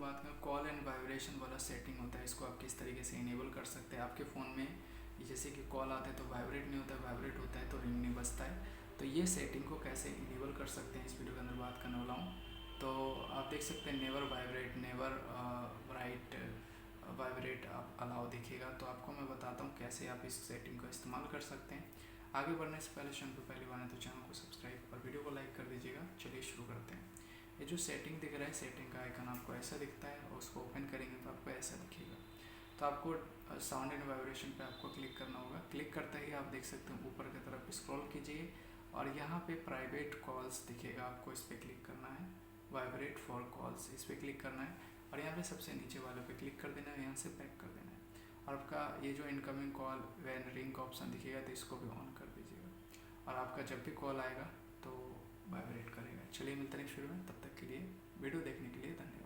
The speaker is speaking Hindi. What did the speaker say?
बात करें कॉल एंड वाइब्रेशन वाला सेटिंग होता है, इसको आप किस तरीके से इनेबल कर सकते हैं। आपके फ़ोन में जैसे कि कॉल आता है तो वाइब्रेट नहीं होता है, वाइब्रेट होता है तो रिंग नहीं बजता है। तो ये सेटिंग को कैसे इनेबल कर सकते हैं इस वीडियो के अंदर बात करने वाला हूँ। तो आप देख सकते हैं never vibrate, never write vibrate आप अलाउ दिखेगा। तो आपको मैं बताता हूँ कैसे आप इस सेटिंग को इस्तेमाल कर सकते हैं। आगे बढ़ने से पहले चैनल पर पहली बार है तो चैनल को सब्सक्राइब और वीडियो को लाइक कर दीजिएगा। चलिए शुरू करते हैं। ये जो सेटिंग दिख रहा है, सेटिंग का आइकन आपको ऐसा दिखता है और उसको ओपन करेंगे तो आपको ऐसा दिखेगा। तो आपको साउंड एंड वाइब्रेशन पे आपको क्लिक करना होगा। क्लिक करते ही आप देख सकते हैं ऊपर की तरफ स्क्रॉल कीजिए और यहाँ पे प्राइवेट कॉल्स दिखेगा, आपको इस पर क्लिक करना है। वाइब्रेट फॉर कॉल्स इस पर क्लिक करना है और यहाँ पे सबसे नीचे वाले पे क्लिक कर देना है, यहाँ से बैक कर देना है। और आपका ये जो इनकमिंग कॉल वैन रिंग का ऑप्शन दिखेगा तो इसको भी ऑन कर दीजिएगा और आपका जब भी कॉल आएगा तो वाइब्रेट करेगा। चलिए मिलते हैं नेक्स्ट वीडियो में, तब तक के लिए वीडियो देखने के लिए धन्यवाद।